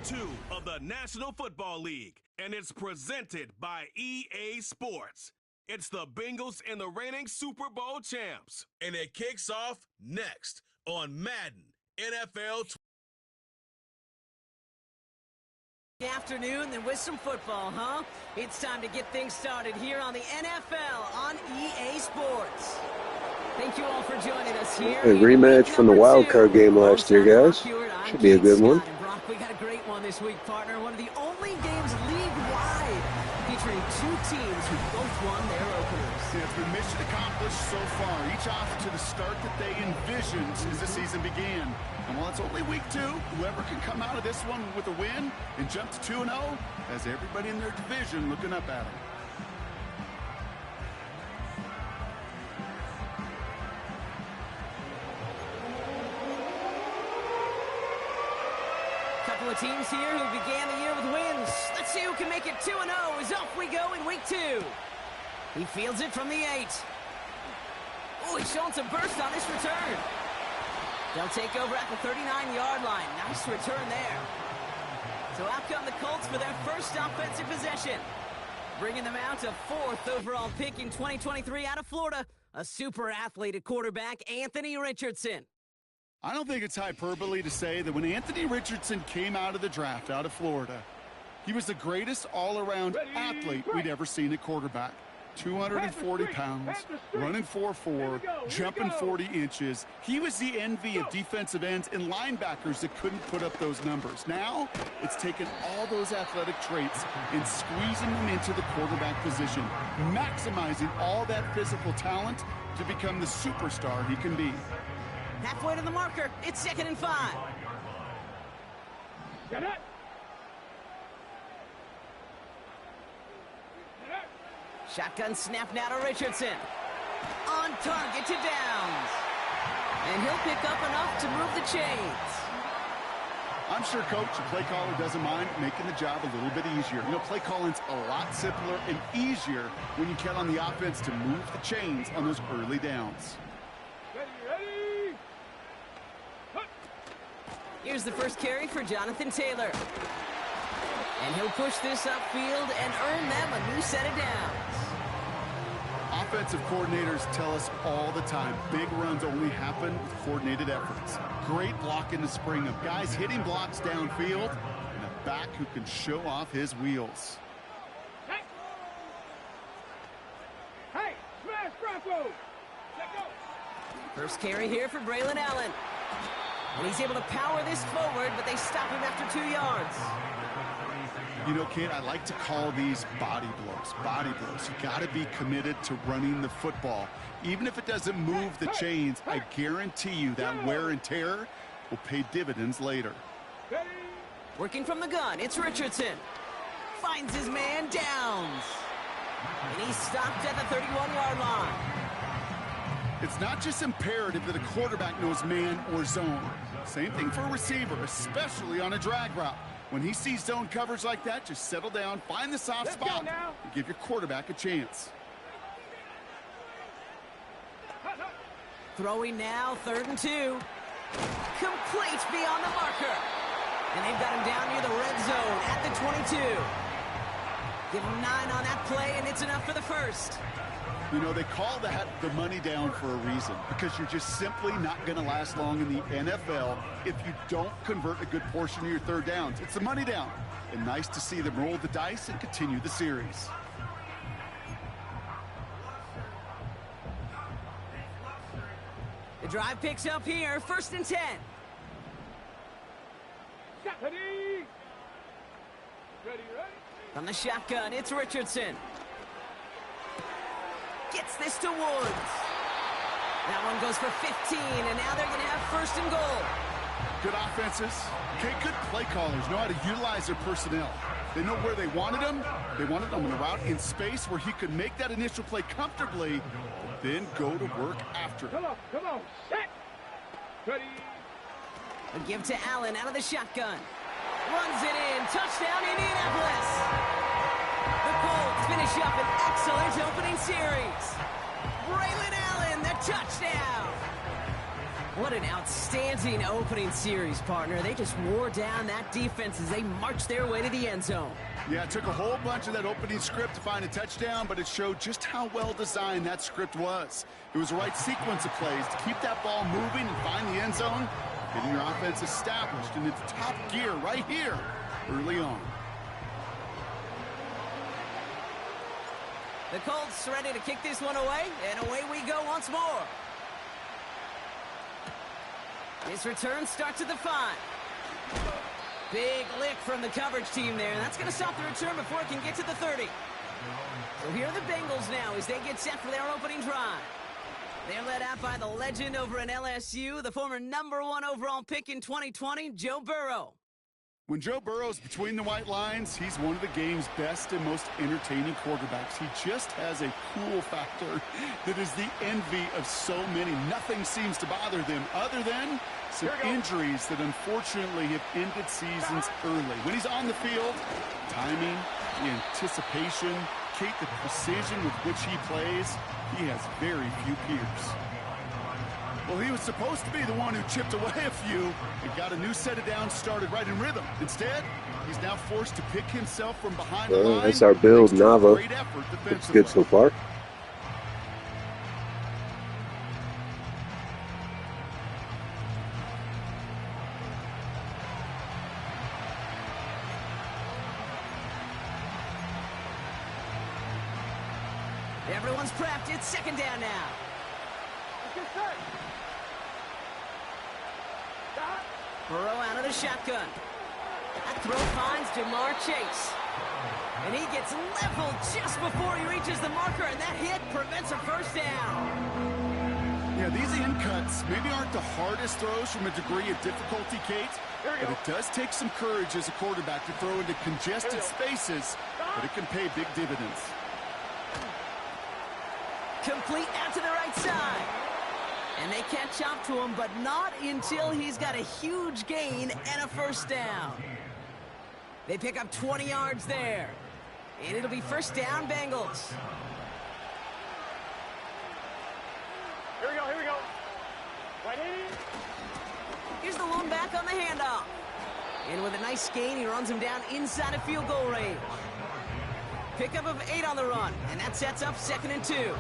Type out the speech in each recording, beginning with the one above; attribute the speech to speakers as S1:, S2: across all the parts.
S1: 2 of the National Football League, and it's presented by EA Sports. It's the Bengals and the reigning Super Bowl champs, and it kicks off next on Madden NFL.
S2: Afternoon, then with some football, huh? It's time to get things started here on the NFL on EA Sports. Thank you all for joining us here.
S3: A rematch from the wild card game last year, guys. Should be a good one.
S2: Brock, we got a great one this week, partner. One of the only games league-wide featuring two teams who both won their openers.
S4: Yeah, it's been mission accomplished so far. Each off to the start that they envisioned as the season began. And while it's only week 2, whoever can come out of this one with a win and jump to 2-0 has everybody in their division looking up at them.
S2: Couple of teams here who began the year with wins. Let's see who can make it 2-0 as off we go in week 2. He fields it from the 8. Oh, he's showing some burst on this return. They'll take over at the 39-yard line. Nice return there. So out come the Colts for their first offensive possession. Bringing them out to 4th overall pick in 2023 out of Florida, a super athlete at quarterback, Anthony Richardson.
S4: I don't think it's hyperbole to say that when Anthony Richardson came out of the draft out of Florida, he was the greatest all-around athlete we'd ever seen at quarterback. 240 pounds, running 4.4, jumping 40 inches. He was the envy of defensive ends and linebackers that couldn't put up those numbers. Now, it's taken all those athletic traits and squeezing them into the quarterback position, maximizing all that physical talent to become the superstar he can be.
S2: Halfway to the marker, it's 2nd and 5.
S5: Get it!
S2: Shotgun snap now to Richardson. On target to Downs. And he'll pick up enough to move the chains.
S4: I'm sure Coach, the play caller, doesn't mind making the job a little bit easier. You know, play calling's a lot simpler and easier when you count on the offense to move the chains on those early downs.
S5: Ready!
S2: Here's the first carry for Jonathan Taylor. And he'll push this upfield and earn them a new set of downs.
S4: Offensive coordinators tell us all the time, big runs only happen with coordinated efforts. Great block in the spring of guys hitting blocks downfield and a back who can show off his wheels.
S5: Hey, smash Bronco! Let go!
S2: First carry here for Braylon Allen. And he's able to power this forward, but they stop him after 2 yards.
S4: You know, Kate, I like to call these body blows. Body blows. You got to be committed to running the football. Even if it doesn't move the chains, I guarantee you that wear and tear will pay dividends later.
S2: Working from the gun, it's Richardson. Finds his man, Downs. And he's stopped at the 31-yard line.
S4: It's not just imperative that a quarterback knows man or zone. Same thing for a receiver, especially on a drag route. When he sees zone coverage like that, just settle down, find the soft spot, and give your quarterback a chance.
S2: Throwing now, 3rd and 2. Complete beyond the marker. And they've got him down near the red zone at the 22. Give him 9 on that play, and it's enough for the first.
S4: You know, they call that the money down for a reason, because you're just simply not going to last long in the NFL if you don't convert a good portion of your 3rd downs. It's the money down. And nice to see them roll the dice and continue the series.
S2: The drive picks up here, 1st and 10.
S5: Ready! Ready, ready!
S2: From the shotgun, it's Richardson. Gets this to Woods. That one goes for 15, and now they're going to have 1st and goal.
S4: Good offenses. Okay, good play callers know how to utilize their personnel. They know where they wanted them. They wanted them on a route in space where he could make that initial play comfortably, then go to work after it.
S5: Come on, set! Ready!
S2: A give to Allen out of the shotgun. Runs it in, touchdown Indianapolis. The Colts finish up an excellent opening series. Braylon Allen, the touchdown. What an outstanding opening series, partner. They just wore down that defense as they marched their way to the end zone.
S4: Yeah, it took a whole bunch of that opening script to find a touchdown, but it showed just how well designed that script was. It was the right sequence of plays to keep that ball moving and find the end zone, getting your offense established in its top gear right here early on.
S2: The Colts ready to kick this one away, and away we go once more. This return starts at the 5. Big lick from the coverage team there, and that's going to stop the return before it can get to the 30. So here are the Bengals now as they get set for their opening drive. They're led out by the legend over in LSU, the former #1 overall pick in 2020, Joe Burrow.
S4: When Joe Burrow's between the white lines, he's one of the game's best and most entertaining quarterbacks. He just has a cool factor that is the envy of so many. Nothing seems to bother them other than some injuries that unfortunately have ended seasons early. When he's on the field, timing, the anticipation, Kate, the precision with which he plays, he has very few peers. Well, he was supposed to be the one who chipped away a few and got a new set of downs started right in rhythm. Instead, he's now forced to pick himself from behind the line.
S3: That's our build, Nava. Looks good so far.
S2: Everyone's prepped. It's second down now. Burrow out of the shotgun. That throw finds Jamar Chase. And he gets leveled just before he reaches the marker, and that hit prevents a first down.
S4: Yeah, these in cuts maybe aren't the hardest throws from a degree of difficulty, Kate, but it does take some courage as a quarterback to throw into congested spaces, but it can pay big dividends.
S2: Complete out to the right side. And they catch up to him, but not until he's got a huge gain and a first down. They pick up 20 yards there. And it'll be first down, Bengals.
S5: Here we go, here we go. Right in.
S2: Here's the lone back on the handoff. And with a nice gain, he runs him down inside of field goal range. Pickup of 8 on the run, and that sets up 2nd and 2.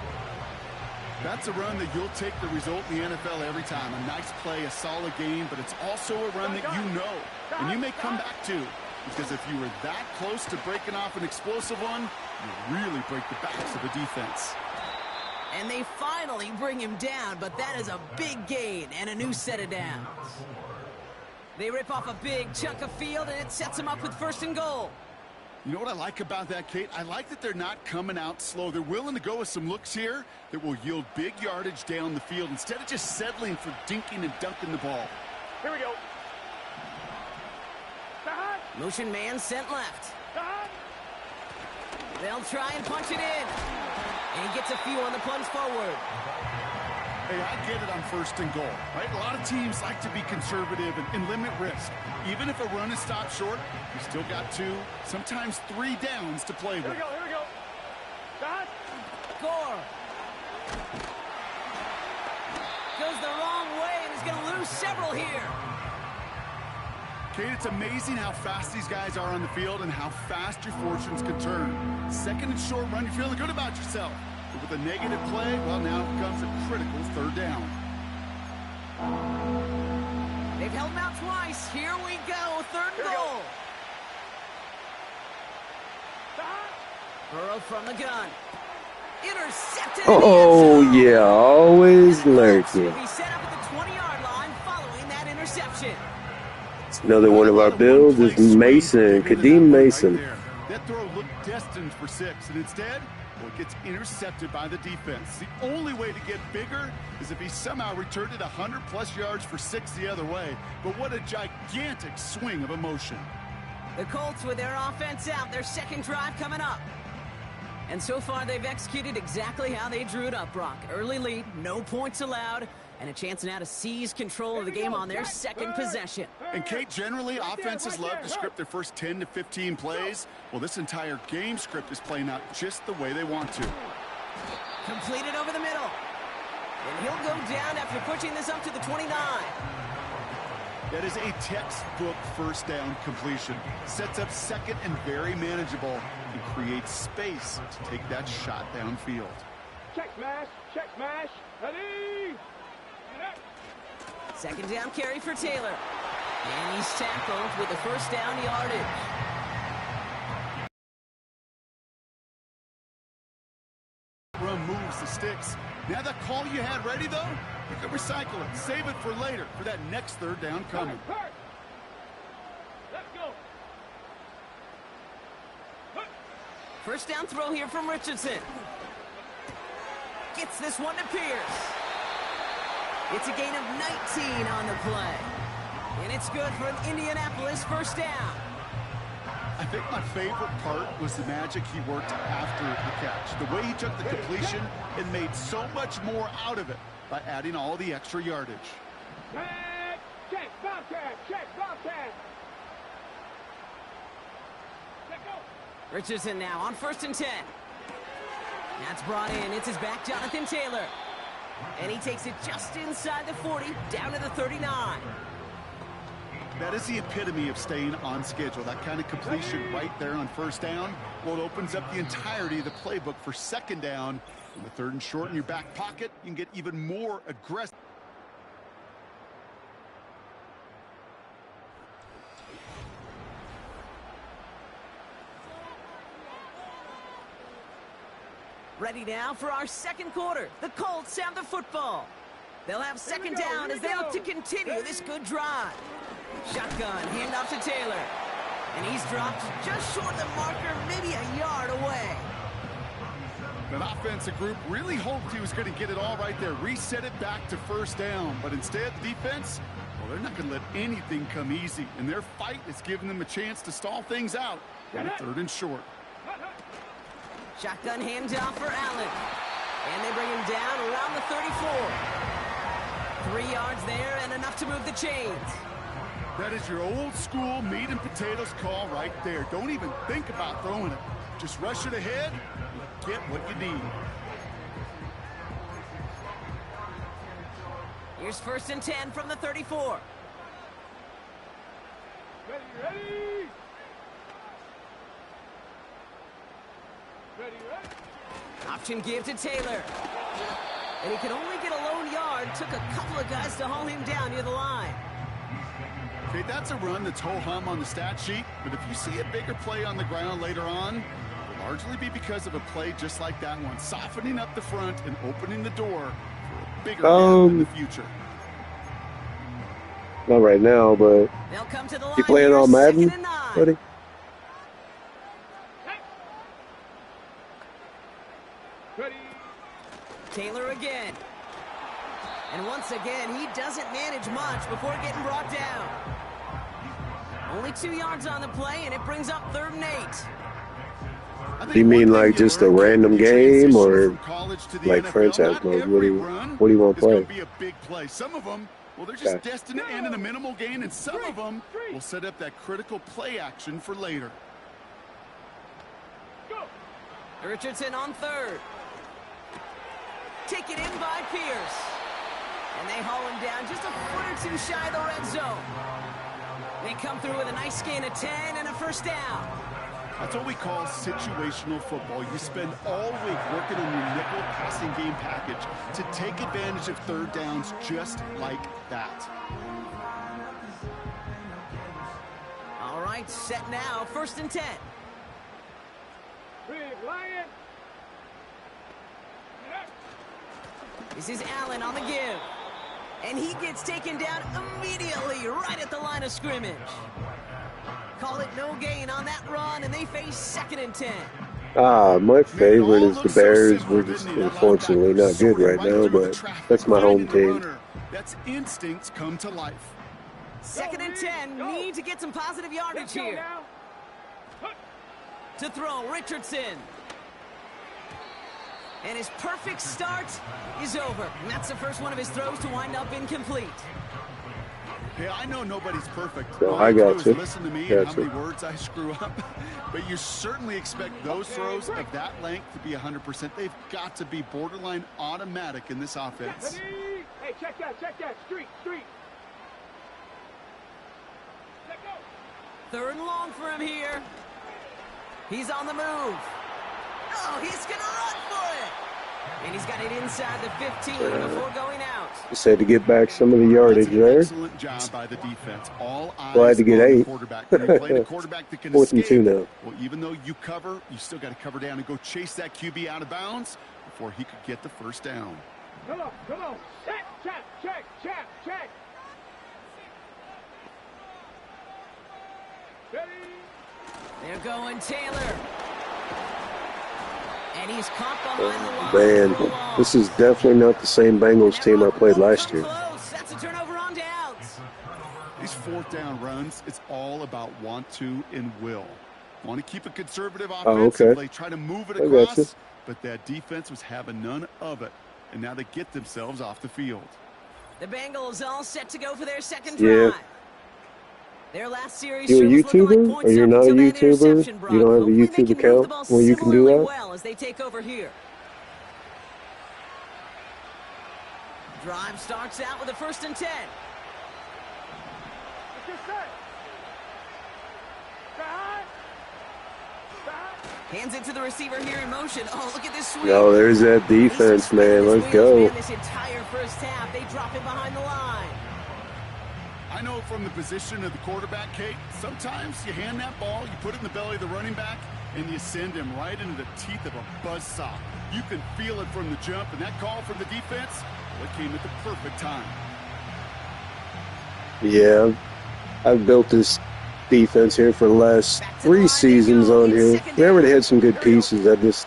S4: That's a run that you'll take the result in the NFL every time. A nice play, a solid game, but it's also a run that you know, and you may come back to. Because if you were that close to breaking off an explosive one, you really break the backs of the defense.
S2: And they finally bring him down, but that is a big gain and a new set of downs. They rip off a big chunk of field, and it sets them up with 1st and goal.
S4: You know what I like about that, Kate? I like that they're not coming out slow. They're willing to go with some looks here that will yield big yardage down the field instead of just settling for dinking and dunking the ball.
S5: Here we go.
S2: Motion man sent left. They'll try and punch it in. And he gets a few on the plunge forward.
S4: Hey, I get it on 1st and goal, right? A lot of teams like to be conservative and limit risk. Even if a run is stopped short, you still got 2, sometimes 3 downs to play with.
S5: Here we go, here we go.
S2: Gore. Goes the wrong way and is going to lose several here.
S4: Kate, it's amazing how fast these guys are on the field and how fast your fortunes can turn. 2nd and short run, you're feeling good about yourself. But with a negative play, well, now it becomes a critical 3rd down.
S2: They've held him out twice. Here we go, 3rd and goal. Burrow from the gun. Intercepted.
S3: Oh, yeah, always lurking.
S2: He set up at the 20-yard line following that interception.
S3: Another one of our builds is Mason, Kadeem Mason.
S4: That throw looked destined for 6, and instead, well, it gets intercepted by the defense. The only way to get bigger is if he somehow returned it 100-plus yards for 6 the other way. But what a gigantic swing of emotion.
S2: The Colts with their offense out, their 2nd drive coming up. And so far, they've executed exactly how they drew it up, Brock. Early lead, no points allowed, and a chance now to seize control of the game on their 2nd possession.
S4: And, Kate, generally, offenses love to script their first 10 to 15 plays. Well, this entire game script is playing out just the way they want to.
S2: Completed over the middle. And he'll go down after pushing this up to the 29.
S4: That is a textbook first down completion. Sets up second and very manageable and creates space to take that shot downfield.
S5: Check smash, ready!
S2: Second down carry for Taylor. And he's tackled with the first down yardage.
S4: Run moves the sticks. Now that call you had ready, though, you can recycle it. Save it for later for that next third down coming.
S5: Let's go.
S2: First down throw here from Richardson. Gets this one to Pierce. It's a gain of 19 on the play. And it's good for an Indianapolis first down.
S4: I think my favorite part was the magic he worked after the catch. The way he took the completion and made so much more out of it by adding all the extra yardage.
S5: Check, Bobcat, check, Bobcat. Let's go.
S2: Richardson now on 1st and 10. That's brought in. It's his back, Jonathan Taylor. And he takes it just inside the 40, down to the 39.
S4: That is the epitome of staying on schedule. That kind of completion right there on first down. Well, it opens up the entirety of the playbook for second down. And with 3rd and short in your back pocket, you can get even more aggressive.
S2: Ready now for our second quarter. The Colts have the football. They'll have second down as they look to continue this good drive. Shotgun, handoff to Taylor. And he's dropped just short of the marker, maybe a yard away.
S4: That offensive group really hoped he was going to get it all right there. Reset it back to first down. But instead, the defense, well, they're not going to let anything come easy. And their fight is giving them a chance to stall things out on 3rd and short.
S2: Shotgun handoff for Allen. And they bring him down around the 34. 3 yards there and enough to move the chains.
S4: That is your old school meat and potatoes call right there. Don't even think about throwing it. Just rush it ahead and get what you need.
S2: Here's 1st and 10 from the 34.
S5: Ready?
S2: Option give to Taylor. And he could only get a lone yard. Took a couple of guys to haul him down near the line.
S4: Okay, that's a run that's ho-hum on the stat sheet, but if you see a bigger play on the ground later on, it'll largely be because of a play just like that one, softening up the front and opening the door for a bigger gap in the future.
S3: Not right now, but
S2: They'll come to the line
S3: you playing on Madden, buddy?
S5: Ready?
S2: Taylor again. And once again, he doesn't manage much before getting brought down. Only 2 yards on the play, and it brings up 3rd and 8.
S3: Do you mean like just a random game or like franchise mode? What do you want to play?
S4: It's going to be a big play. Some of them, well, they're just destined to end in a minimal gain, and some of them will set up that critical play action for later.
S5: Go.
S2: Richardson on 3rd. Taken in by Pierce. And they haul him down just a foot or 2 shy of the red zone. They come through with a nice gain of 10 and a first down.
S4: That's what we call situational football. You spend all week working on your nickel passing game package to take advantage of 3rd downs just like that.
S2: All right, set now, 1st and 10.
S5: Big Lion.
S2: This is Allen on the give. And he gets taken down immediately right at the line of scrimmage. Call it no gain on that run, and they face 2nd and 10.
S3: My favorite is the Bears. We're just unfortunately not good right now, but that's my home team.
S4: That's instincts come to life.
S2: 2nd and 10, need to get some positive yardage here. To throw, Richardson. And his perfect start is over. And that's the first one of his throws to wind up incomplete.
S4: Hey, I know nobody's perfect.
S3: So
S4: All
S3: I got you.
S4: Listen to me and how many words I screw up. But you certainly expect those throws of that length to be 100%. They've got to be borderline automatic in this offense.
S5: Hey, check that, street.
S2: Third and long for him here. He's on the move. Oh, he's going to run for it. And he's got it inside the 15 before going out.
S3: Just had to get back some of the yardage there.
S4: Excellent job by the defense. All eyes
S3: Glad to get
S4: on
S3: 8.
S4: the quarterback. When you play the quarterback that can
S3: 4th and
S4: escape,
S3: 2 now.
S4: well, even though you cover, you still got to cover down and go chase that QB out of bounds before he could get the first down.
S5: Come on. Check.
S2: They're going Taylor. And he's caught behind the line.
S3: Man, this is definitely not the same Bengals team I played last year.
S2: That's a turnover on downs.
S4: These 4th down runs, it's all about want to and will. Want to keep a conservative offense.
S3: okay.
S4: They try to move it
S3: I gotcha.
S4: across, but that defense was having none of it. And now they get themselves off the field.
S2: The Bengals all set to go for their second
S3: Yeah.
S2: drive. Their last series
S3: You a
S2: was looking like
S3: YouTuber?
S2: points
S3: Or you're
S2: up
S3: not a
S2: until that
S3: YouTuber?
S2: interception, Brock.
S3: You don't have a
S2: Hopefully they
S3: YouTube
S2: can move the
S3: account
S2: ball
S3: where you can do
S2: similarly
S3: that?
S2: well as they take over here. Drive starts out with a 1st and 10. Hands it to the receiver here in motion. Oh, look at this sweep.
S3: No, there's that defense, man. Let's go.
S2: This entire first half, they drop him behind the line.
S4: I know from the position of the quarterback, Kate, sometimes you hand that ball, you put it in the belly of the running back, and you send him right into the teeth of a buzzsaw. You can feel it from the jump, and that call from the defense, well, it came at the perfect time.
S3: Yeah, I've built this defense here for the last 3 seasons on here. We already had some good pieces. I just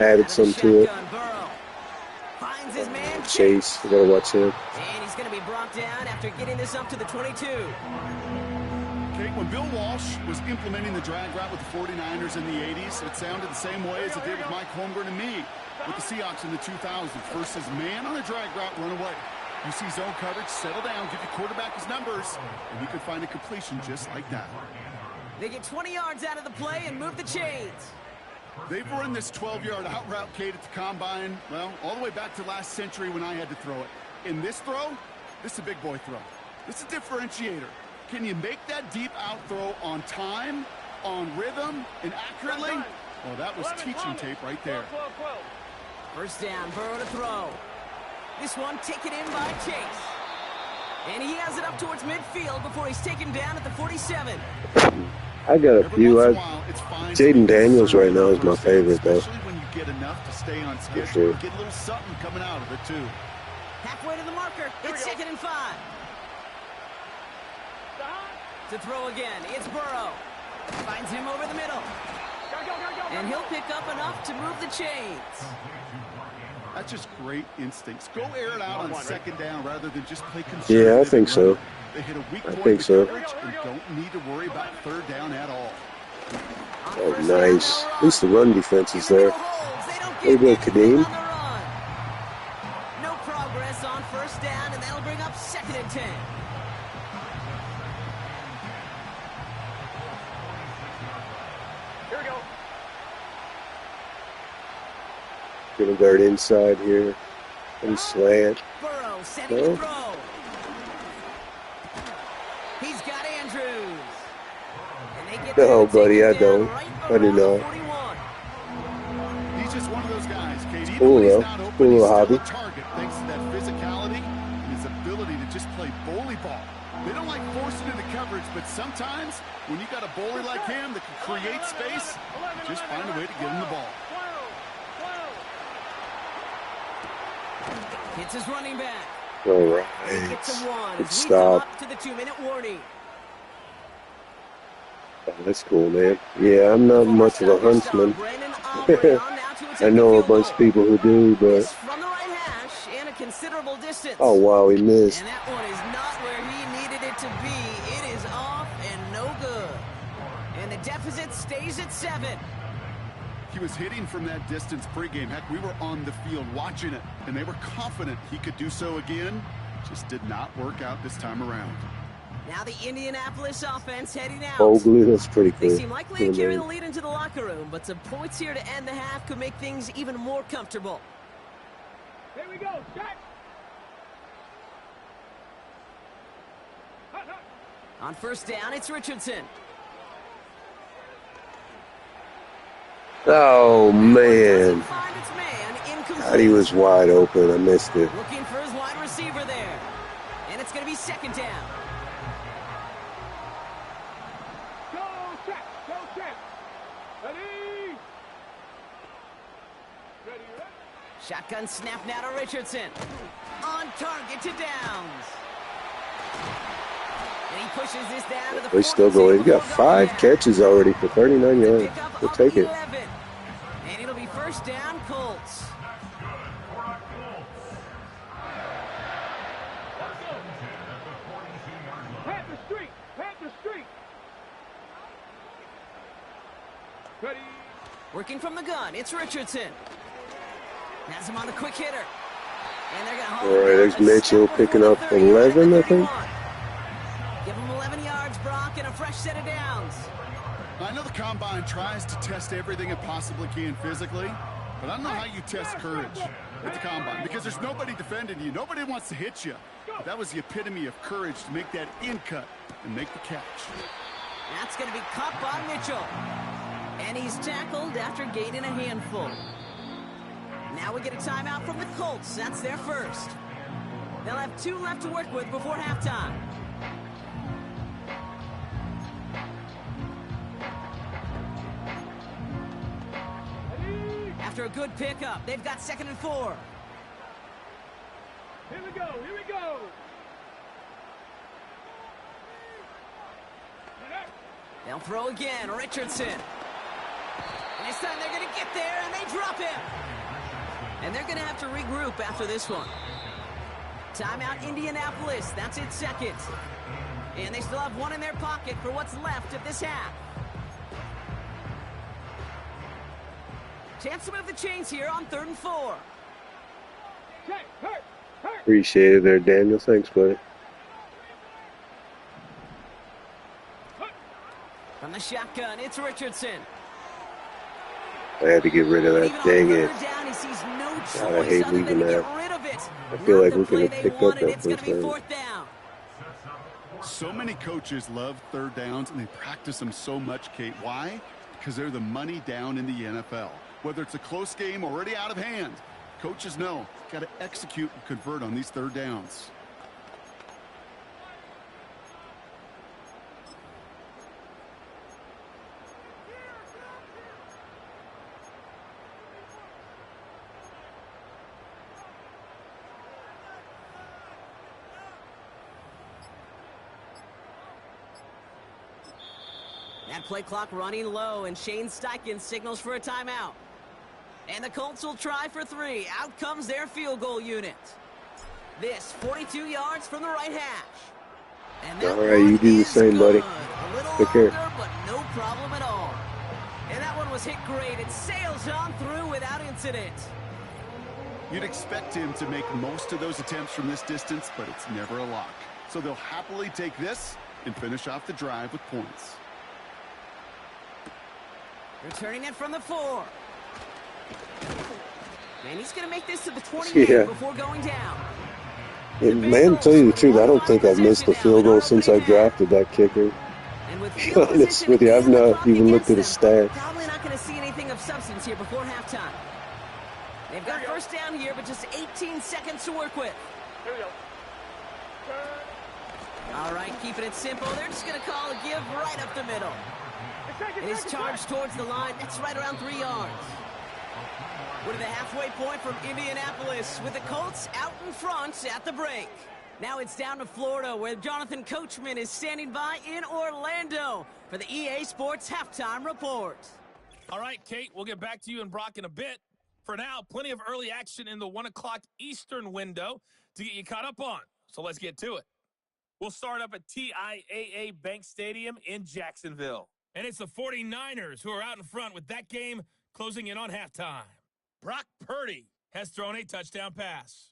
S3: added some to it.
S2: Finds his man
S3: Chase, you gotta watch him.
S2: And he's going to be brought down after getting this up to the 22.
S4: Kate, when Bill Walsh was implementing the drag route with the 49ers in the 80s, it sounded the same way as it did with Mike Holmgren and me with the Seahawks in the 2000s. Versus man on a drag route, run away. You see zone coverage, settle down, give your quarterback his numbers, and he could find a completion just like that.
S2: They get 20 yards out of the play and move the chains.
S4: They've run this 12-yard out route, Kate, at the combine, well, all the way back to last century when I had to throw it. In this throw, this is a big boy throw. This is a differentiator. Can you make that deep out throw on time, on rhythm, and accurately? Well, that was teaching tape right there.
S2: First down, Burrow to throw. This one taken in by Chase. And he has it up towards midfield before he's taken down at the 47.
S3: I got a few. Jaden Daniels right now is my favorite, though.
S4: Especially when you get enough to stay on schedule.
S3: Sure.
S4: Get a little something coming out of it, too.
S2: Halfway to the marker. It's 2nd and 5. To throw again, it's Burrow. Finds him over the middle. And he'll pick up enough to move the chains.
S4: That's just great instincts. Go air it out on 2nd down rather than just play conservative.
S3: Yeah, I think so.
S4: They hit a weak
S3: I
S4: point
S3: think
S4: in
S3: so.
S4: coverage and don't need to worry about 3rd down at all.
S3: Oh, nice. At least the run defense is there. Way to go, Kadeem.
S2: No progress on 1st down, and that'll bring up 2nd and 10.
S5: Here we go.
S3: Gonna guard inside here. And slant.
S2: Burrow setting the throw. He's got Andrews. And they get
S3: No,
S2: there,
S3: buddy, I
S2: take him down
S3: don't.
S2: right
S3: I do
S2: around the
S3: not.
S2: 41.
S4: He's just one of those guys, Kate. Even
S3: Cool,
S4: when he's
S3: though.
S4: not open,
S3: Cool
S4: he's
S3: little
S4: still a
S3: hobby.
S4: target thanks to that physicality and his ability to just play bully ball. They don't like forcing into coverage, but sometimes when you got a bully like him that can create space, you just find a way to get him the ball.
S2: Hits his running back.
S3: All right.
S2: Gets a 1.
S3: Good
S2: Leads
S3: stop.
S2: him up to the 2-minute warning.
S3: Oh, that's cool, man. Yeah, I'm not much of a huntsman.
S2: Brandon Aubrey on now to attempt
S3: I know
S2: the
S3: a
S2: field
S3: bunch
S2: goal.
S3: of people who do,
S2: It's
S3: but...
S2: from the right hash and a considerable distance.
S3: Oh, wow, he missed.
S2: And that one is not where he needed it to be. It is off and no good. And the deficit stays at 7.
S4: He was hitting from that distance pregame. Heck, we were on the field watching it, and they were confident he could do so again. Just did not work out this time around.
S2: Now the Indianapolis offense heading out.
S3: Bogley, that's pretty
S2: They
S3: cool.
S2: seem likely to carry the lead into the locker room, but some points here to end the half could make things even more comfortable.
S5: Here we go, check.
S2: On first down, it's Richardson.
S3: Oh, man.
S2: Doesn't find its man, incomplete.
S3: God, he was wide open. I missed it.
S2: Looking for his wide receiver there. And it's going to be second down.
S5: Go check, go check. Ready? Ready, ready.
S2: Shotgun snap now to Richardson. On target to Downs. And he pushes this down to the
S3: He's still going. He's got 5 catches already for 39 yards. We'll take it.
S2: And it'll be first down, Colts.
S5: Panther Street, Panther Street. Ready?
S2: Working from the gun, it's Richardson. Has him on the quick hitter. And they're going to hold
S3: All right, there's Mitchell picking up 11, I think.
S2: Give him 11 yards, Brock, and a fresh set of downs.
S4: I know the Combine tries to test everything it possibly can physically, but I don't know how you test courage at the Combine because there's nobody defending you. Nobody wants to hit you. But that was the epitome of courage to make that in cut and make the catch.
S2: That's going to be caught by Mitchell. And he's tackled after gaining a handful. Now we get a timeout from the Colts. That's their first. They'll have 2 left to work with before halftime. After a good pickup, they've got 2nd and 4.
S5: Here we go, here we go.
S2: They'll throw again, Richardson. And this time they're going to get there, and they drop him. And they're going to have to regroup after this one. Timeout, Indianapolis. That's its second. And they still have 1 in their pocket for what's left of this half. Chance to move the chains here on 3rd and 4.
S5: Check, hurt, hurt.
S3: Appreciate it there, Daniel. Thanks, buddy.
S2: From the shotgun, it's Richardson.
S3: I had to get rid of that. Dang it.
S2: Down, he sees no
S3: God, I
S2: choice
S3: hate
S2: other than
S3: leaving
S2: to
S3: that.
S2: get rid of it.
S3: I feel like
S2: Not
S3: we
S2: the
S3: could have
S2: play
S3: picked
S2: they
S3: up
S2: wanted.
S3: that
S2: It's going
S3: first
S2: to be
S3: down.
S2: 4th down.
S4: So many coaches love third downs, and they practice them so much, Kate. Why? Because they're the money down in the NFL. Whether it's a close game or already out of hand, coaches know got to execute and convert on these third downs.
S2: That play clock running low, and Shane Steichen signals for a timeout. And the Colts will try for 3. Out comes their field goal unit. This 42 yards from the right hash. And that
S3: All right, you do the same, buddy.
S2: A little
S3: Take care.
S2: longer, but no problem at all. And that one was hit great. It sails on through without incident.
S4: You'd expect him to make most of those attempts from this distance, but it's never a lock. So they'll happily take this and finish off the drive with points.
S2: Returning it from the 4. And he's going to make this to the 28
S3: Yeah.
S2: befau going down.
S3: Yeah, man, to tell you the truth, I don't think I've missed a field goal since I drafted that kicker.
S2: And with
S3: To be
S2: field
S3: honest
S2: position
S3: with you, I've
S2: and the
S3: not
S2: clock
S3: even looked at
S2: against
S3: his
S2: them,
S3: stats.
S2: Probably not going to see anything of substance here before halftime. They've got first down here, but just 18 seconds to work with.
S5: Here we go.
S2: All right, keeping it simple. They're just going to call a give right up the middle. And his charge towards the line, that's right around 3 yards. We're to the halfway point from Indianapolis with the Colts out in front at the break. Now it's down to Florida, where Jonathan Coachman is standing by in Orlando for the EA Sports Halftime Report.
S6: All right, Kate, we'll get back to you and Brock in a bit. For now, plenty of early action in the 1 o'clock Eastern window to get you caught up on. So let's get to it. We'll start up at TIAA Bank Stadium in Jacksonville. And it's the 49ers who are out in front with that game closing in on halftime. Brock Purdy has thrown a touchdown pass.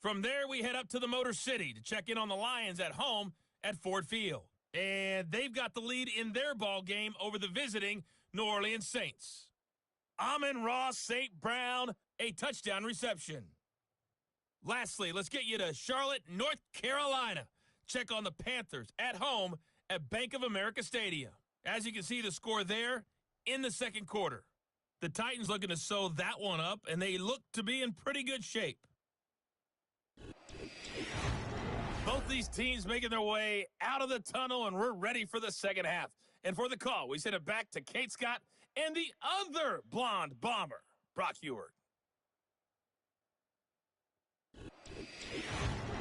S6: From there, we head up to the Motor City to check in on the Lions at home at Ford Field. And they've got the lead in their ball game over the visiting New Orleans Saints. Amon-Ra St. Brown, a touchdown reception. Lastly, let's get you to Charlotte, North Carolina. Check on the Panthers at home at Bank of America Stadium. As you can see, the score there in the second quarter. The Titans looking to sew that one up, and they look to be in pretty good shape. Both these teams making their way out of the tunnel, and we're ready for the second half. And for the call, we send it back to Kate Scott and the other blonde bomber, Brock Heward.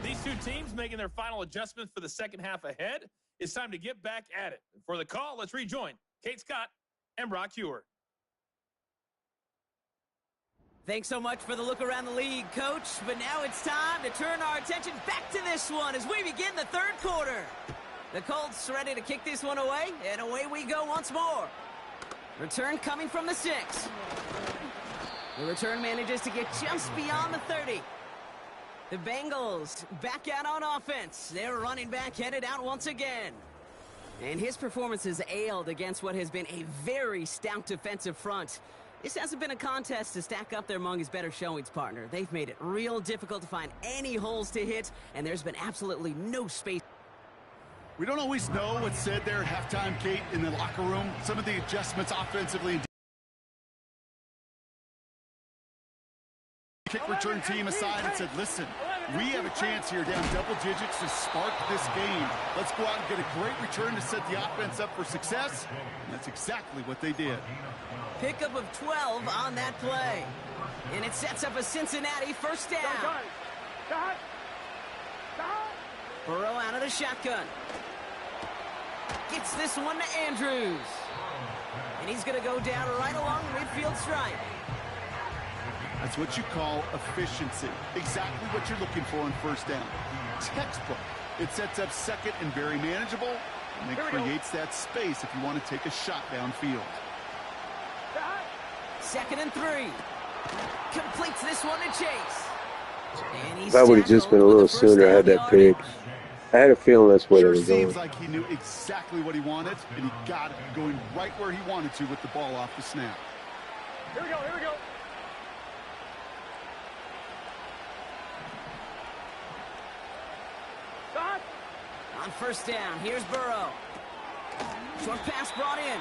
S6: These two teams making their final adjustments for the second half ahead. It's time to get back at it. For the call, let's rejoin Kate Scott and Brock Heward.
S2: Thanks so much for the look around the league, Coach. But now it's time to turn our attention back to this one as we begin the third quarter. The Colts ready to kick this one away, and away we go once more. Return coming from the 6. The return manages to get just beyond the 30. The Bengals back out on offense. Their running back headed out once again. And his performance has ailed against what has been a very stout defensive front. This hasn't been a contest to stack up there among his better showings, partner. They've made it real difficult to find any holes to hit, and there's been absolutely no space.
S4: We don't always know what's said there at halftime, Kate, in the locker room. Some of the adjustments offensively. Kick return team aside and said, listen, we have a chance here down double digits to spark this game. Let's go out and get a great return to set the offense up for success. And that's exactly what they did.
S2: Pickup of 12 on that play. And it sets up a Cincinnati first down. Burrow out of the shotgun. Gets this one to Andrews. And he's going to go down right along the midfield stripe.
S4: That's what you call efficiency. Exactly what you're looking for on first down. Textbook. It sets up second and very manageable, and it creates that space if you want to take a shot downfield.
S2: 2nd and 3. Completes this one to Chase. And he's
S3: If I would have just been a little sooner, I had that pick. I had a feeling that's where
S4: Sure
S3: they were going.
S4: seems like he knew exactly what he wanted, and he got it, going right where he wanted to with the ball off the snap.
S5: Here we go, here we go. Stop.
S2: On first down, here's Burrow. Short pass brought in.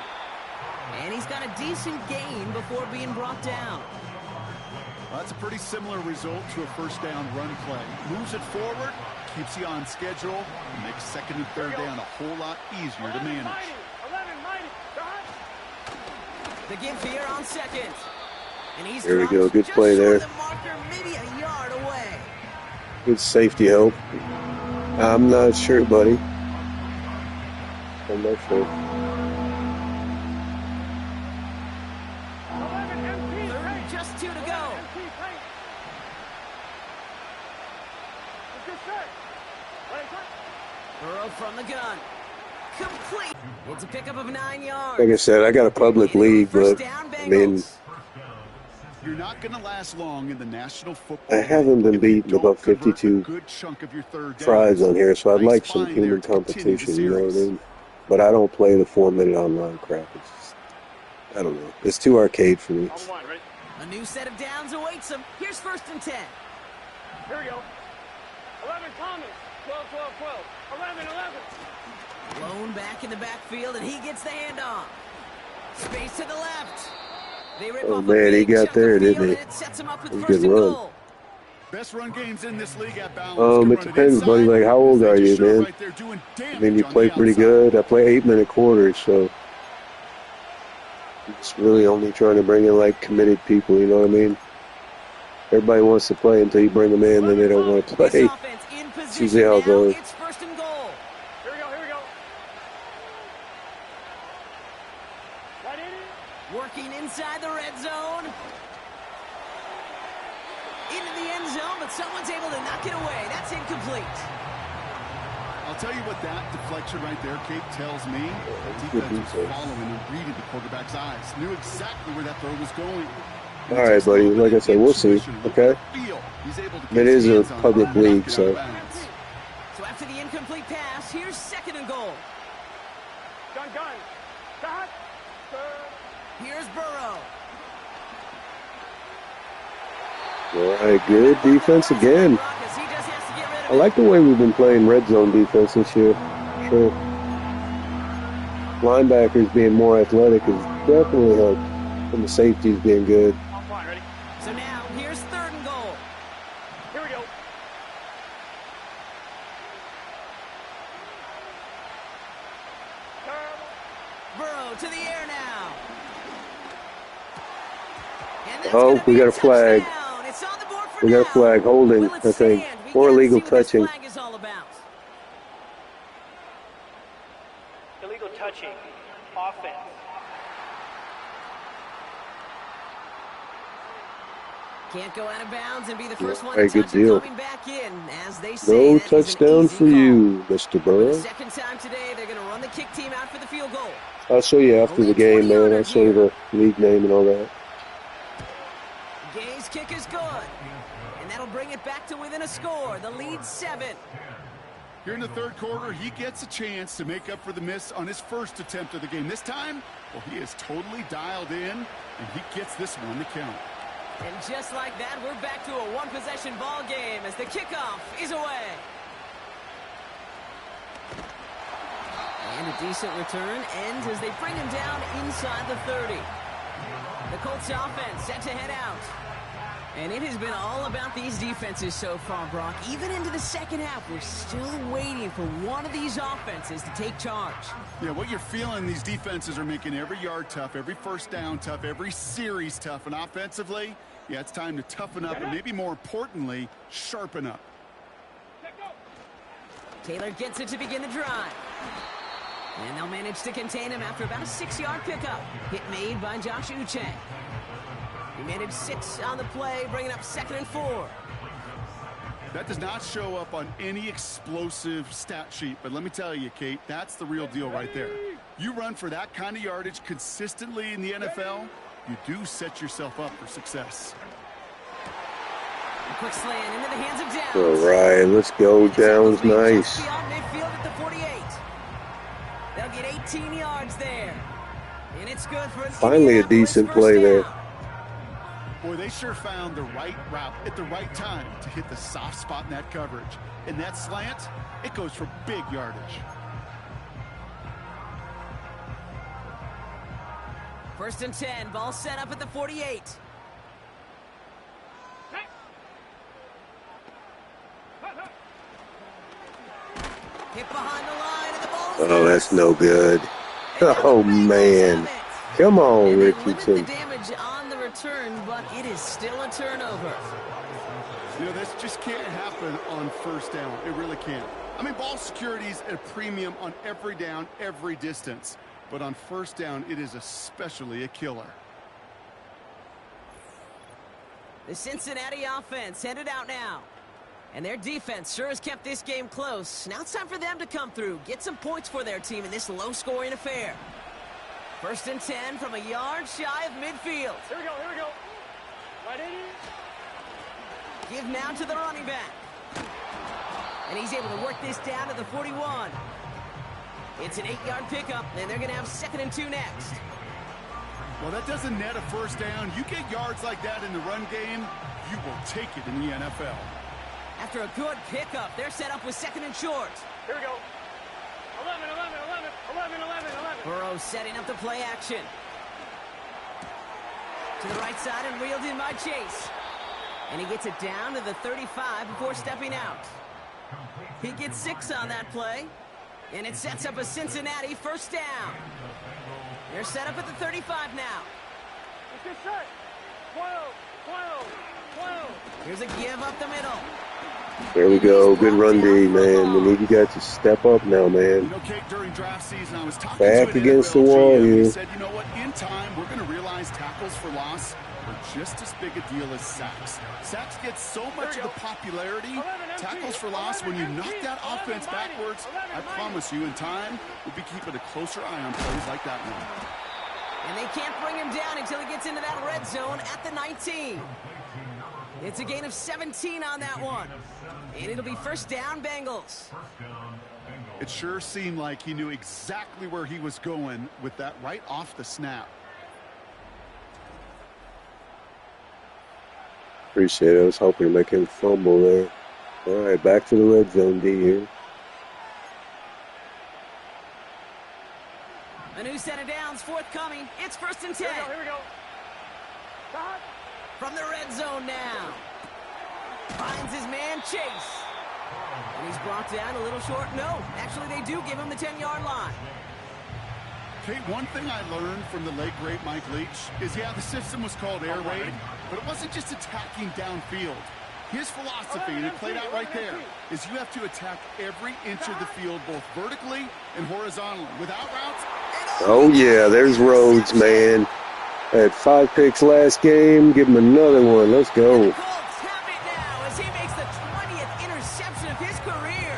S2: And he's got a decent gain before being brought down.
S4: Well, that's a pretty similar result to a first down run play. Moves it forward, keeps you on schedule, and makes second and third down a whole lot easier to manage.
S5: 11, mighty.
S2: The give here on second. And he's
S3: There we go, good
S2: just
S3: play
S2: short
S3: there.
S2: of the marker, maybe a yard away.
S3: Good safety help. I'm not sure, buddy. I'm not sure.
S5: 11, MP.
S2: Third and just 2 to go.
S5: MP, paint. It's good set. Let it cut.
S2: Burrow from the gun. Complete. It's a pickup of 9 yards.
S3: Like I said, I got a public league,
S2: First
S3: but
S2: down,
S3: I mean,
S2: Bengals.
S4: You're not going to last long in the National Football
S3: I haven't been
S4: League if you
S3: beaten
S4: don't
S3: above
S4: convert a
S3: 52
S4: good chunk of your third
S3: tries
S4: downs.
S3: on here, so I'd
S4: Nice
S3: like some
S4: find there
S3: human
S4: to continue the
S3: competition, you know what I
S4: series.
S3: mean? But I don't play the 4-minute online crap. It's just, I don't know. It's too arcade for me.
S5: On one, right?
S2: A new set of downs awaits him. Here's 1st and 10.
S5: Here we go. 11, Thomas. 12, 12, 12. 11, 11.
S2: Blown back in the backfield, and he gets the handoff. Space to the left. They rip
S3: Oh,
S2: off a
S3: man, he
S2: big
S3: got
S2: chunk
S3: there,
S2: of
S3: didn't
S2: field,
S3: he?
S2: and it sets him up with
S3: That was a
S2: 1st
S3: good
S2: and
S3: run.
S2: goal.
S4: Best run games in this league at balance.
S3: It
S4: Can run
S3: depends,
S4: inside
S3: buddy. Like, how old
S4: because
S3: are
S4: they
S3: you,
S4: just show
S3: man?
S4: right there doing
S3: I
S4: damage
S3: mean, you
S4: on
S3: play
S4: the
S3: pretty
S4: outside.
S3: good. I play 8-minute quarters, so it's really only trying to bring in, like, committed people, you know what I mean? Everybody wants to play until you bring them in, then they don't want to
S2: This
S3: play.
S2: offense in position
S3: usually how it
S2: now.
S3: goes.
S2: It's 1st and goal.
S5: Here we go, here we go. Right in it.
S2: Working inside the red zone. Into the end zone, but someone's able to knock it away. That's incomplete.
S4: I'll tell you what that deflection right there, Kate, tells me. The
S3: good
S4: defense was
S3: defense.
S4: following and reading the quarterback's eyes. Knew exactly where that throw was going.
S3: All right, buddy. Like I said, we'll see. Okay?
S4: Feel. He's able to
S3: It
S4: get his
S3: is a
S4: hands on it
S3: public
S4: and knock
S3: league,
S4: it out
S3: so.
S4: of bounds.
S2: So after the incomplete pass, here's 2nd and goal.
S5: Gun. Cut. Third.
S2: Here's Burrow.
S3: All right, good defense again. I like the way we've been playing red zone defense this year. Sure. Linebackers being more athletic has definitely helped, and the safeties being good.
S5: On point, ready?
S2: So now, here's 3rd and goal.
S5: Here we go.
S2: Burrow to the air now. And that's
S3: Oh,
S2: gonna
S3: we
S2: be
S3: got a flag.
S2: touchdown. It's on the board for
S3: We got a
S2: now.
S3: flag holding,
S2: Will it
S3: I think,
S2: stand? We
S3: or
S2: gotta
S3: illegal
S2: see what this
S3: touching.
S2: flag is all about.
S5: Illegal touching. Offense.
S2: Can't go out of bounds and be the first one
S3: Hey,
S2: to
S3: good
S2: touch it
S3: deal.
S2: coming back in. As they say,
S3: No
S2: that is an
S3: touchdown
S2: easy
S3: for
S2: call.
S3: you, Mr.
S2: For the
S3: Burrow.
S2: 2nd time today, they're going to run the kick team out for the field goal.
S3: I'll show you after the game, man. I'll show you the league name and all that.
S2: Gay's kick is good. And that'll bring it back to within a score. The lead's 7.
S4: Here in the 3rd quarter, he gets a chance to make up for the miss on his first attempt of the game. This time, well, he is totally dialed in, and he gets this one to count.
S2: And just like that, we're back to a one-possession ball game as the kickoff is away. And a decent return ends as they bring him down inside the 30. The Colts offense set to head out. And it has been all about these defenses so far, Brock. Even into the 2nd half, we're still waiting for one of these offenses to take charge.
S4: Yeah, what you're feeling, these defenses are making every yard tough, every first down tough, every series tough. And offensively, yeah, it's time to toughen up and maybe more importantly, sharpen up.
S2: Taylor gets it to begin the drive. And they'll manage to contain him after about a 6-yard pickup. Hit made by Josh Uche. He managed 6 on the play, bringing up 2nd and 4.
S4: That does not show up on any explosive stat sheet, but let me tell you, Kate, that's the real deal right there. You run for that kind of yardage consistently in the NFL, you do set yourself up for success.
S2: A quick slant into the hands of Downs.
S3: All right, let's go. Downs, nice.
S2: Just beyond midfield at the 48. They'll get 18 yards there. And it's good for
S3: Finally a decent play there.
S4: Boy, they sure found the right route at the right time to hit the soft spot in that coverage. And that slant, it goes for big yardage.
S2: 1st and 10, ball set up at the 48. Hit behind the line, and the ball is
S3: Oh, that's no good. Oh, man. Come on,
S2: and they limit the
S3: Richardson.
S2: damage on the return, but it is still a turnover.
S4: You know, this just can't happen on first down. It really can't. I mean, ball security is at a premium on every down, every distance. But on first down, it is especially a killer.
S2: The Cincinnati offense headed out now. And their defense sure has kept this game close. Now it's time for them to come through, get some points for their team in this low-scoring affair. 1st and 10 from a yard shy of midfield.
S5: Here we go. Right in.
S2: Give now to the running back. And he's able to work this down to the 41. It's an 8-yard pickup, and they're going to have 2nd and 2 next.
S4: Well, that doesn't net a first down. You get yards like that in the run game, you will take it in the NFL.
S2: After a good pickup, they're set up with 2nd and short.
S5: Here we go. 11.
S2: Burrow setting up the play action. To the right side and reeled in by Chase. And he gets it down to the 35 before stepping out. He gets 6 on that play. And it sets up a Cincinnati first down. They're set up at the 35 now.
S5: Let's get set. 12.
S2: Here's a give up the middle.
S3: There we go. Good run D, man. We need you guys to step up now, man.
S4: You know, Kate, during draft season, I was talking
S3: Back
S4: to an
S3: against the
S4: NFL
S3: wall
S4: GM.
S3: here.
S4: He said, you know what, in time, we're going to realize tackles for loss are just as big a deal as sacks. Sacks get so much of the popularity. Tackles for loss, when you knock that offense backwards, I promise you, in time, we'll be keeping a closer eye on plays like that one.
S2: And they can't bring him down until he gets into that red zone at the 19. It's a gain of 17 on that one. And it'll be first down, Bengals.
S4: It sure seemed like he knew exactly where he was going with that right off the snap.
S3: Appreciate it. I was hoping to make him fumble there. All right, back to the red zone D here.
S2: A new set of downs forthcoming. It's first and 10.
S5: Here we go. Stop.
S2: From the red zone now. Finds his man Chase. And he's brought down a little short. No, actually they do give him the 10-yard line.
S4: Okay, one thing I learned from the late great Mike Leach is, yeah, the system was called air raid, but it wasn't just attacking downfield. His philosophy, and it played out right there, is you have to attack every inch of the field, both vertically and horizontally. Without routes.
S3: Oh, yeah, there's Rhodes, man. Had 5 picks last game. Give him another one. Let's go.
S2: The Colts have it now as he makes the 20th interception of his career.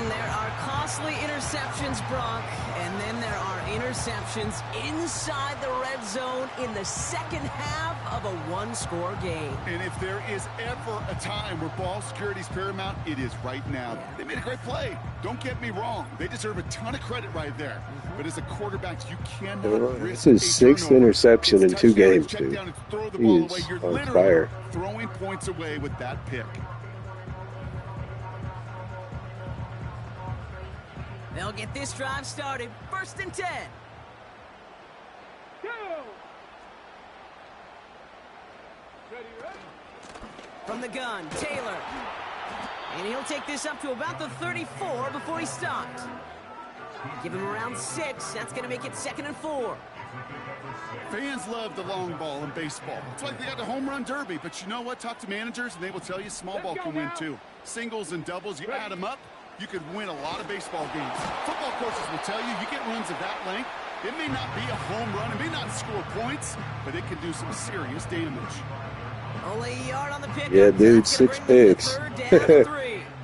S2: There are costly interceptions, Brock, and then there are interceptions inside the red zone in the second half of a one-score game.
S4: And if there is ever a time where ball security is paramount, it is right now. They made a great play. Don't get me wrong. They deserve a ton of credit right there. But as a quarterback, you cannot risk
S3: this is his 6th interception in 2 games, dude. He is on fire.
S4: Throwing points away with that pick.
S2: They'll get this drive started. First and 10.
S5: Go. Ready.
S2: From the gun, Taylor. And he'll take this up to about the 34 before he stops. Give him around 6. That's going to make it 2nd and 4.
S4: Fans love the long ball in baseball. It's like they got the home run derby. But you know what? Talk to managers, and they will tell you small ball can win too. Singles and doubles, you add them up, you could win a lot of baseball games. Football coaches will tell you get runs of that length. It may not be a home run. It may not score points, but it can do some serious damage.
S2: Only a yard on the pick.
S3: Yeah, dude, 6 picks.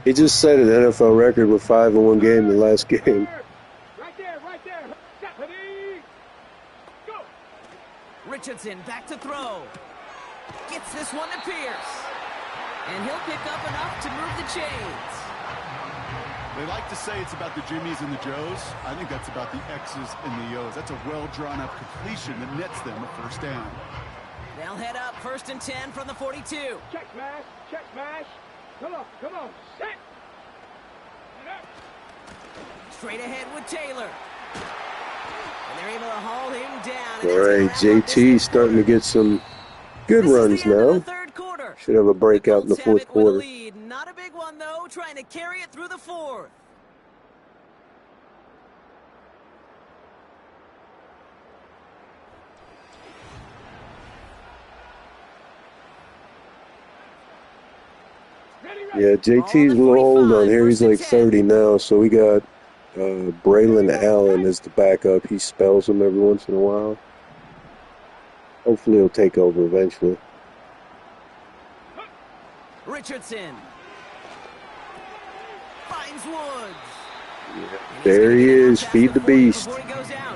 S3: He just set an NFL record with 5 in one game in the last game.
S5: Right there. Ready. Go.
S2: Richardson back to throw. Gets this one to Pierce. And he'll pick up enough to move the chains.
S4: They like to say it's about the Jimmies and the Joes. I think that's about the X's and the O's. That's a well-drawn-up completion that nets them a first down.
S2: They'll head up 1st and 10 from the 42.
S5: Check smash. Come on. Set.
S2: Straight ahead with Taylor. And they're able to haul him down.
S3: All right, JT starting to get some good runs now. Should have a breakout in the 4th quarter.
S2: Not a big one, though, trying to carry it through the 4th.
S3: Yeah, JT's a little old on here. He's like 30 now, so we got Braylon Allen as the backup. He spells him every once in a while. Hopefully he'll take over eventually.
S2: Richardson finds Woods.
S3: Yeah, there he is. Feed the beast.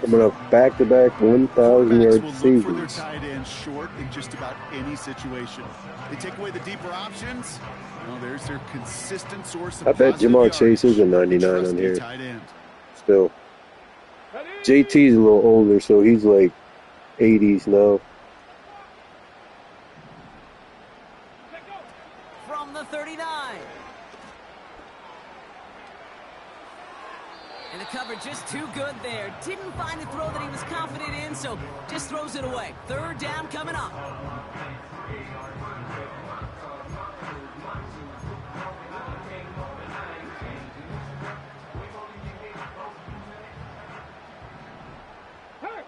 S3: Coming up back-to-back 1,000-yard seasons.
S4: For their tight end short in just about any situation. They take away the deeper options. There's their consistent source of.
S3: I bet Jamar Chase is a 99 on here. Still. JT's a little older, so he's like 80s now.
S2: From the 39. And the cover just too good there. Didn't find a throw that he was confident in, so just throws it away. 3rd down coming up.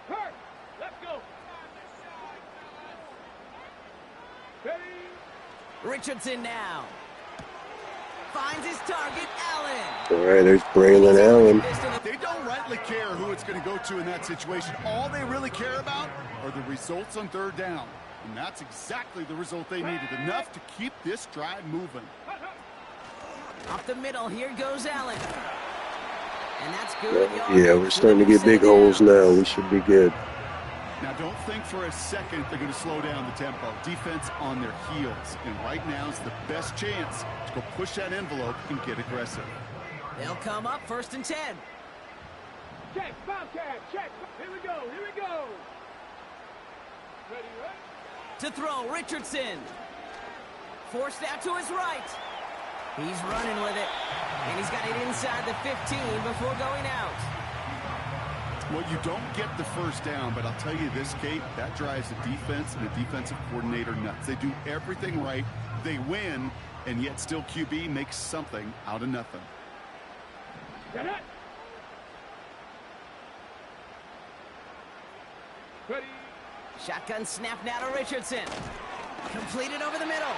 S5: Hurt. Let's go. Ready.
S2: Richardson now. Finds his target, Allen.
S3: All right, there's Braylon Allen.
S4: They don't rightly care who it's going to go to in that situation. All they really care about are the results on 3rd down. And that's exactly the result they needed. Enough to keep this drive moving.
S2: Up the middle, here goes Allen. And that's good.
S3: Yeah, we're starting to get big holes now. We should be good.
S4: Now, don't think for a second they're going to slow down the tempo. Defense on their heels. And right now is the best chance to go push that envelope and get aggressive.
S2: They'll come up 1st and 10.
S5: Check, Bobcat, check. Here we go, here we go. Ready, right?
S2: To throw, Richardson. Forced out to his right. He's running with it. And he's got it inside the 15 before going out.
S4: Well, you don't get the first down, but I'll tell you this, Kate, that drives the defense and the defensive coordinator nuts. They do everything right. They win, and yet still QB makes something out of nothing.
S5: Get it. Ready.
S2: Shotgun snap now to Richardson. Completed over the middle.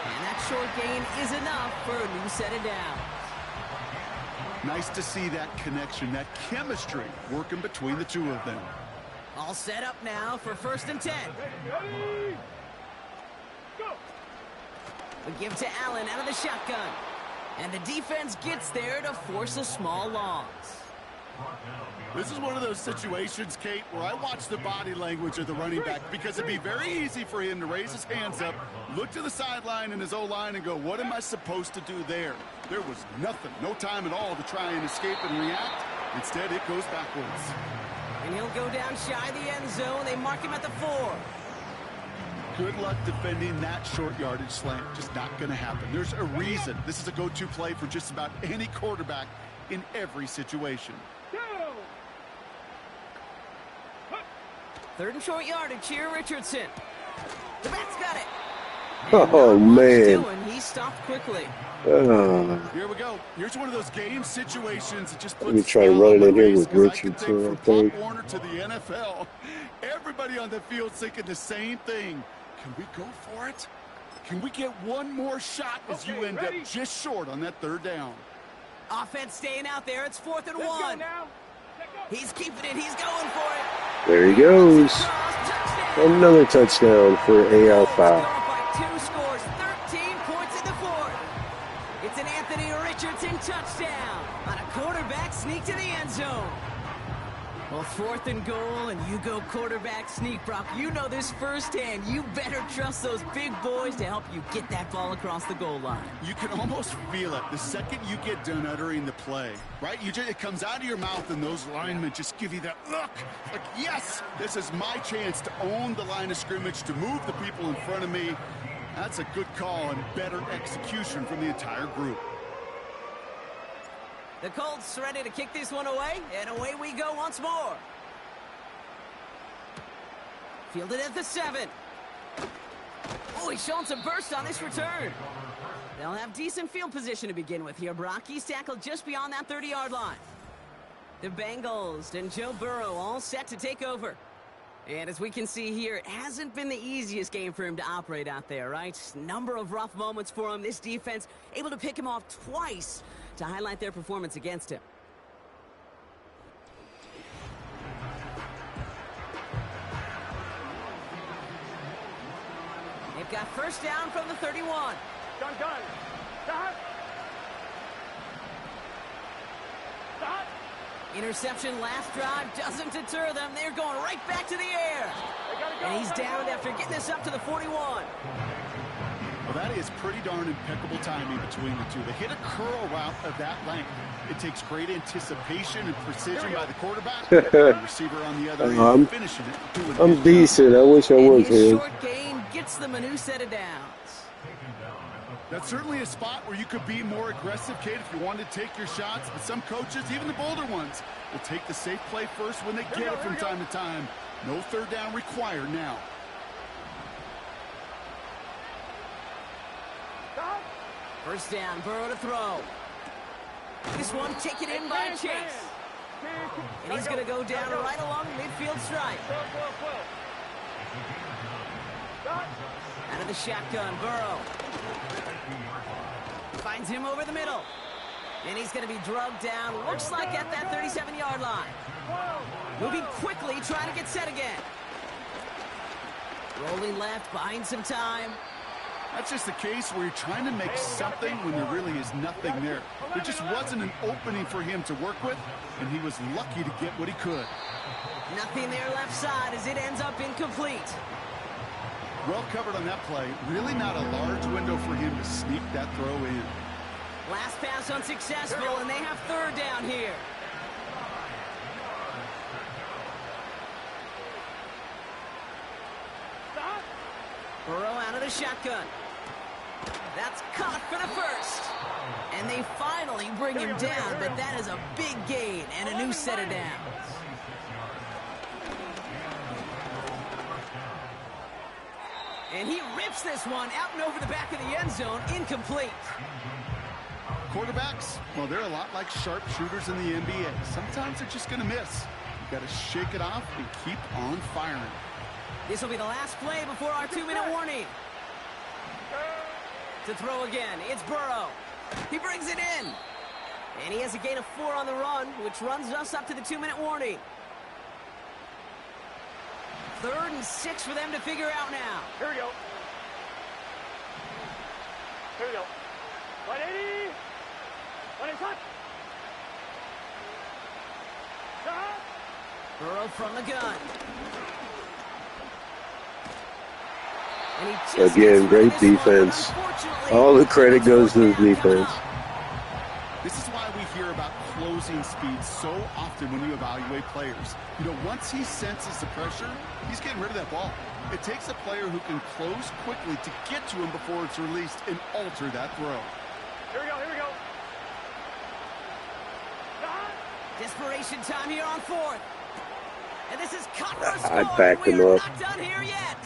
S2: And that short gain is enough for a new set of downs.
S4: Nice to see that connection, that chemistry working between the two of them.
S2: All set up now for 1st and 10.
S5: Ready. Go.
S2: We give to Allen out of the shotgun. And the defense gets there to force a small loss.
S4: This is one of those situations, Kate, where I watch the body language of the running back because it'd be very easy for him to raise his hands up, look to the sideline in his O-line and go, what am I supposed to do there? There was nothing, no time at all to try and escape and react. Instead, it goes backwards.
S2: And he'll go down shy of the end zone. They mark him at the 4.
S4: Good luck defending that short yardage slant. Just not going to happen. There's a reason. This is a go-to play for just about any quarterback in every situation.
S2: 3rd and short yardage here, Richardson. The back's got it.
S3: Oh, man.
S2: He stopped quickly.
S4: Here we go. Here's one of those game situations that just puts.
S3: Let me try running in here with Richardson, I think.
S4: From Pop Warner to the NFL, everybody on the field thinking the same thing. Can we go for it? Can we get one more shot as you end up just short on that 3rd down?
S2: Offense staying out there. It's 4th and 1.
S5: Let's go now.
S2: He's keeping it. He's going for it.
S3: There he goes.
S2: Touchdown.
S3: Another touchdown for AR5.
S2: By 2 scores, 13 points in the 4th. It's an Anthony Richardson touchdown on a quarterback sneak to the end zone. Well, 4th and goal, and you go quarterback sneak, Brock. You know this firsthand. You better trust those big boys to help you get that ball across the goal line.
S4: You can almost feel it the second you get done uttering the play, right? It comes out of your mouth, and those linemen just give you that look. Like, yes, this is my chance to own the line of scrimmage, to move the people in front of me. That's a good call and better execution from the entire group.
S2: The Colts ready to kick this one away, and away we go once more. Fielded at the 7. Oh, he's showing some burst on this return. They'll have decent field position to begin with here, Brock. He's tackled just beyond that 30-yard line. The Bengals and Joe Burrow all set to take over. And as we can see here, it hasn't been the easiest game for him to operate out there, right? Number of rough moments for him. This defense able to pick him off twice to highlight their performance against him. They've got 1st down from the 31.
S5: Done. Stop. Stop.
S2: Interception last drive doesn't deter them. They're going right back to the air.
S5: They gotta go.
S2: And he's down after getting this up to the 41.
S4: Well, that is pretty darn impeccable timing between the two. They hit a curl route of that length. It takes great anticipation and precision by the quarterback. The receiver on the other end finishing it.
S3: I'm decent. I wish I was
S2: His
S3: here.
S2: short gain gets them a new set of downs.
S4: That's certainly a spot where you could be more aggressive, Kate, if you wanted to take your shots. But some coaches, even the bolder ones, will take the safe play first when they get it from time to time. No 3rd down required now.
S5: Stop.
S2: 1st down, Burrow to throw. This one taken in by Chase. And he's going to go down right along the midfield stripe. Out of the shotgun, Burrow. Finds him over the middle. And he's going to be drugged down, looks like at that 37-yard line. Moving quickly, trying to get set again. Rolling left, buying some time.
S4: That's just the case where you're trying to make something when there really is nothing there. There just wasn't an opening for him to work with, and he was lucky to get what he could.
S2: Nothing there left side as it ends up incomplete.
S4: Well covered on that play. Really not a large window for him to sneak that throw in.
S2: Last pass unsuccessful, and they have third down here.
S5: Stop.
S2: Burrow out of the shotgun. That's caught for the first. And they finally bring him down, but that is a big gain and a new set of downs. And he rips this one out and over the back of the end zone, incomplete.
S4: Quarterbacks, well, they're a lot like sharpshooters in the NBA. Sometimes they're just going to miss. You've got to shake it off and keep on firing.
S2: This will be the last play before our 2-minute warning. To throw again, it's Burrow. He brings it in. And he has a gain of 4 on the run, which runs us up to the 2-minute warning. 3rd and 6 for them to figure out now.
S5: Here we go. Here we go. 180. 180 touch. Stop.
S2: Burrow from the gun. And he just
S3: Again, great defense. All the credit goes to the defense.
S4: This is why we hear about closing speed so often when you evaluate players. You know, once he senses the pressure, he's getting rid of that ball. It takes a player who can close quickly to get to him before it's released and alter that throw.
S5: Here we go. Here we go. Stop.
S2: Desperation time here on 4th. And this is cut for a score.
S3: I backed him
S2: We're
S3: up.
S2: not done here yet.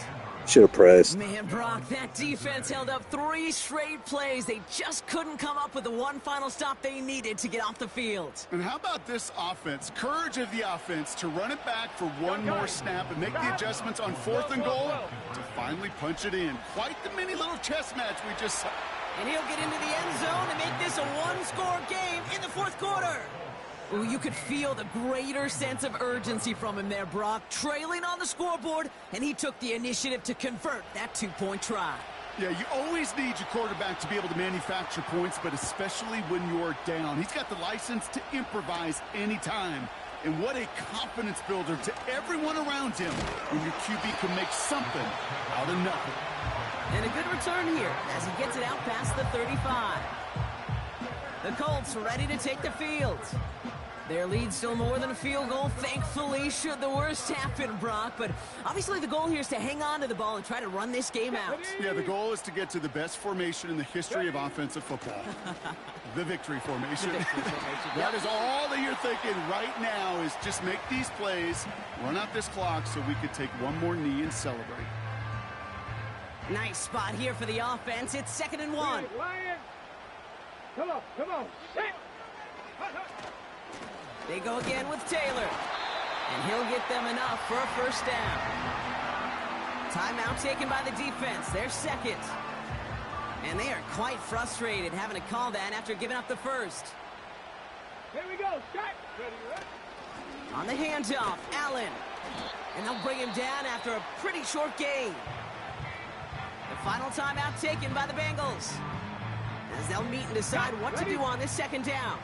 S3: Should have pressed.
S2: Man, Brock, that defense held up 3 straight plays. They just couldn't come up with the one final stop they needed to get off the field.
S4: And how about this offense? Courage of the offense to run it back for one more snap and make the adjustments on 4th and goal to finally punch it in. Quite the mini little chess match we just saw.
S2: And he'll get into the end zone and make this a one-score game in the 4th quarter. Ooh, you could feel the greater sense of urgency from him there, Brock. Trailing on the scoreboard, and he took the initiative to convert that 2-point try.
S4: Yeah, you always need your quarterback to be able to manufacture points, but especially when you're down. He's got the license to improvise anytime. And what a confidence builder to everyone around him when your QB can make something out of nothing.
S2: And a good return here as he gets it out past the 35. The Colts ready to take the field. Their lead still more than a field goal, thankfully, should the worst happen, Brock. But obviously the goal here is to hang on to the ball and try to run this game out.
S4: Yeah, the goal is to get to the best formation in the history of offensive football. The victory formation. That is all that you're thinking right now is just make these plays, run out this clock so we could take one more knee and celebrate.
S2: Nice spot here for the offense. It's 2nd and 1.
S5: Lion. Come on. Come on. Sit.
S2: They go again with Taylor. And he'll get them enough for a first down. Timeout taken by the defense. They're 2nd. And they are quite frustrated having to call that after giving up the first.
S5: Here we go. Strike. Ready, ready.
S2: On the handoff, Allen. And they'll bring him down after a pretty short gain. The final timeout taken by the Bengals, as they'll meet and decide what to do on this 2nd down.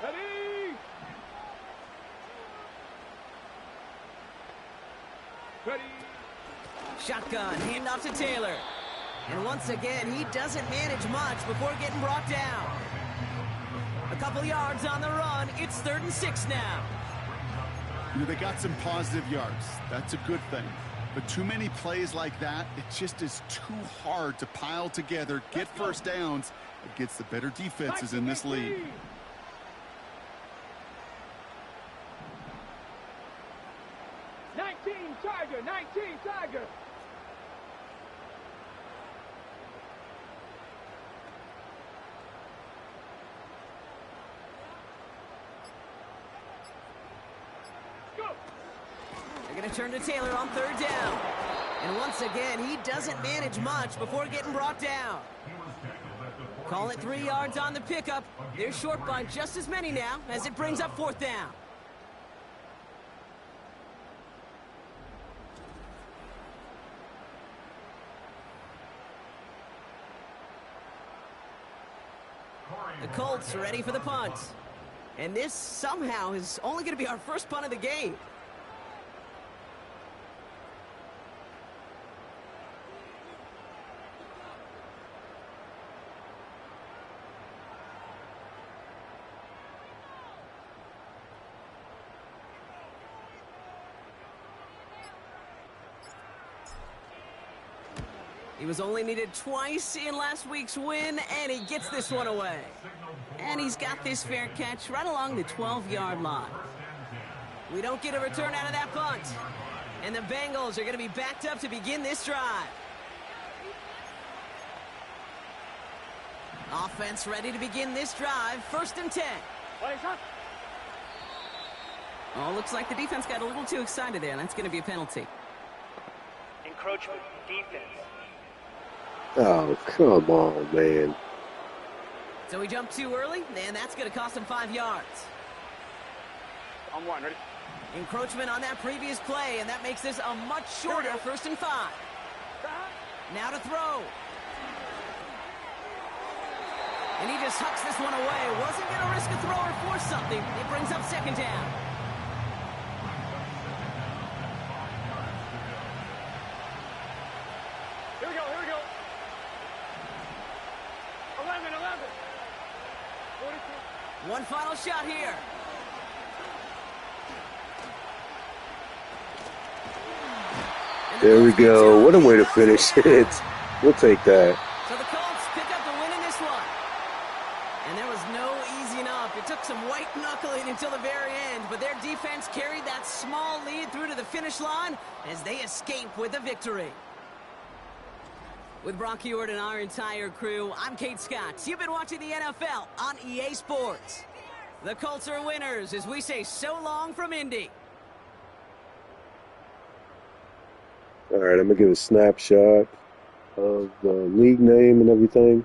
S5: Ready. Ready.
S2: Shotgun, handoff to Taylor. And once again, he doesn't manage much before getting brought down. A couple yards on the run. It's 3rd and 6 now.
S4: You know, they got some positive yards. That's a good thing. But too many plays like that, it just is too hard to pile together, get first downs against the better defenses in this league.
S5: 19 Tiger. 19 Tiger.
S2: They're going to turn to Taylor on 3rd down. And once again, he doesn't manage much before getting brought down. Call it 3 yards on the pickup. They're short by just as many now as it brings up 4th down. The Colts ready for the punt. And this somehow is only going to be our first punt of the game. He was only needed twice in last week's win, and he gets this one away. And he's got this fair catch right along the 12-yard line. We don't get a return out of that punt. And the Bengals are going to be backed up to begin this drive. Offense ready to begin this drive. 1st and 10. Oh, looks like the defense got a little too excited there. That's going to be a penalty.
S5: Encroachment defense.
S3: Oh, come on, man.
S2: So he jumped too early, and that's going to cost him 5 yards.
S5: On one, ready?
S2: Encroachment on that previous play, and that makes this a much shorter 1st and 5. Now to throw. And he just hucks this one away. Wasn't going to risk a throw or force something. It brings up 2nd down.
S5: Here we go, here we go. 11, 42.
S2: One final shot here.
S3: There we go. What a way to finish it. We'll take that.
S2: So the Colts pick up the win in this one. And there was no easing up. It took some white knuckling until the very end, but their defense carried that small lead through to the finish line as they escape with a victory. With Brock Ewart and our entire crew, I'm Kate Scott. You've been watching the NFL on EA Sports. The Colts are winners as we say so long from Indy.
S3: All right, I'm going to give a snapshot of the league name and everything.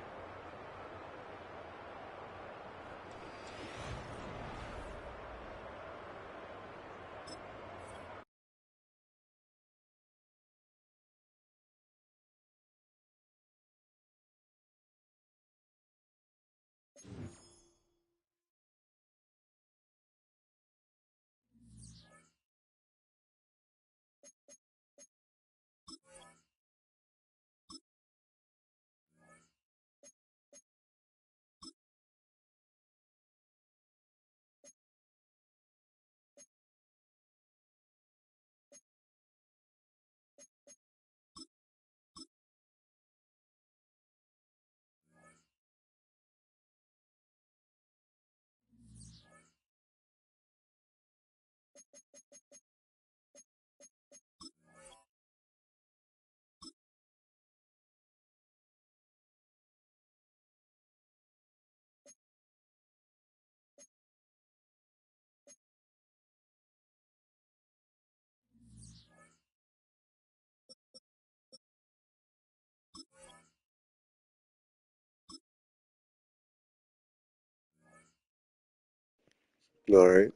S3: All right,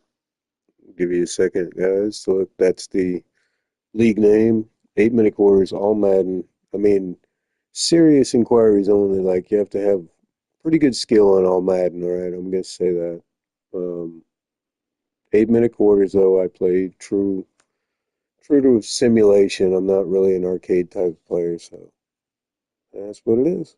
S3: give you a second, guys. So that's the league name. 8-minute quarters, all Madden. I mean, serious inquiries only. Like, you have to have pretty good skill on all Madden, all right? I'm going to say that. 8-minute quarters, though, I play true to simulation. I'm not really an arcade type of player, so that's what it is.